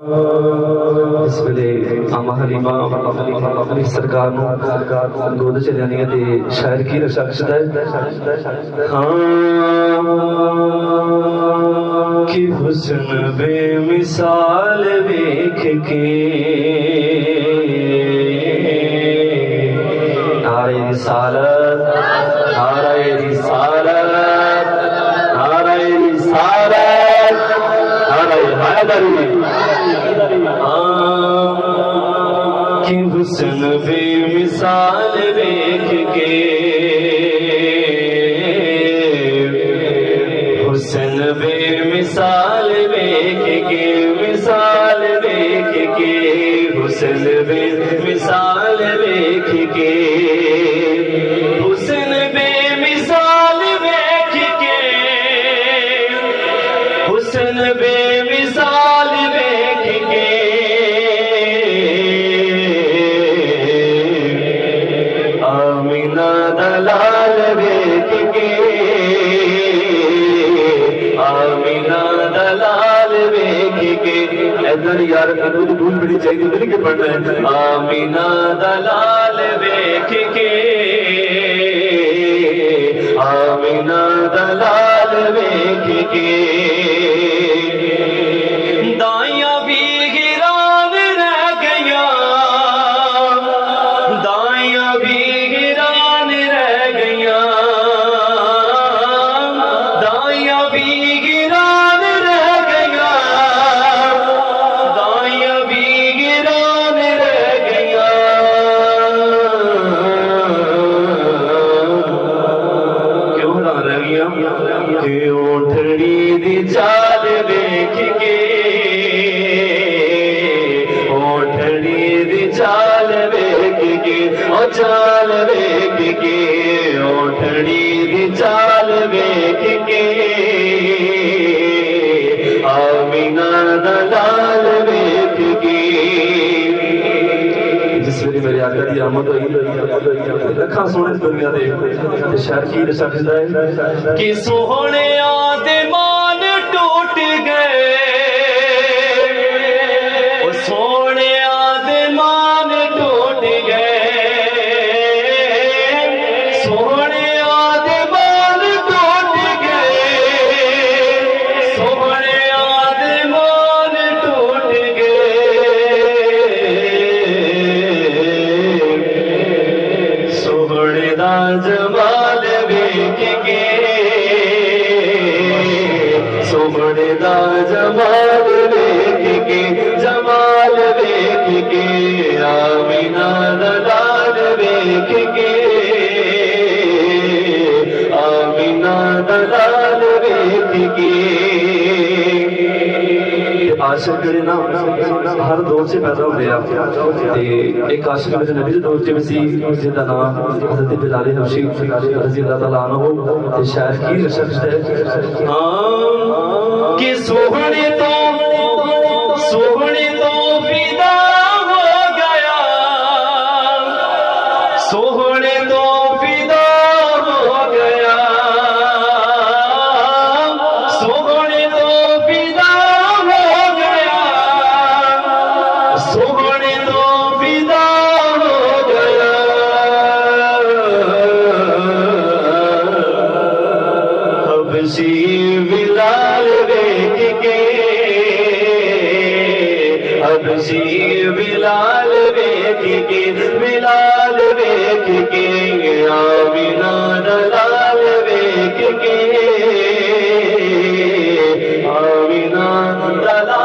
اس ویلے آما حلیمہ اپنی سرکار نو گود چ لینی ہے تے شاعر کی رشا کشدا ہے کہ حسن بے مثال ویکھ کے نعرہ رسالت نعرہ رسالت نعرہ رسالت نعرہ حیدری کہ حسن بے مثال ویکھ کے حسن بے مثال ویکھ کے مثال ویکھ کے حسن بے مثال ویکھ کے حسن بے مثال ویکھ کے حسن بے مثال ویکھ کے آمینہ دلال ویکھ کے آمینہ دلال ویکھ کے ادھر یار دودھ بھول بڑی چاہیے ادھر کے پڑھنا ہے آمینہ دلال ویکھ کے آمینہ دلال ویکھ کے دائیاں بھی گران رہ گیا دائیاں بھی گران رہ گیا دائیاں بھی گران رہ گیا دائیاں بھی گران رہ گیا کیوں نہ رہ گیا کہ اوٹھڑی دی چال دیکھ کے اوٹھڑی دی چال دیکھ کے او چال دیکھ کے اوٹھڑی دی چال دیکھ کے آمینہ دلال دیکھ کے جس ویلے میرے آقا دی آمد ہوئی لکھاں سونے دنیا دے شہر کی رشا کشدا ہے کہ سوہنے آدے مان ٹوٹ گئے او سونے آدے مان ٹوٹ گئے سوہنے آدے مان ٹوٹ گئے سوہنے آدے مان ٹوٹ گئے سوہنے دا جمال ویکھ کے سوہنے دا جمال ویکھ کے جمال ویکھ کے آمینہ دلال ویکھ کے آمینہ دلال ویکھ کے عاشق جڑے نا ہر دور سے پیدا ہوندے آ تے ایک عاشق میرے نبی دے دور وچ سی جس دا نام حضرت بلال حبشی رضی اللہ تعالی عنہ تے شاعر کی رشا کشدا ہے کہ سوہنے تو فدا ہو گیا سوہنے تو فدا ہو گیا سوہنے تو فدا ہو گیا سوہنے تو فدا ہو گیا حبشی بلال ویکھ کے حبشی بلال ویکھ کے بلال ویکھ کے آمینہ دلال ویکھ کے آمینہ دلال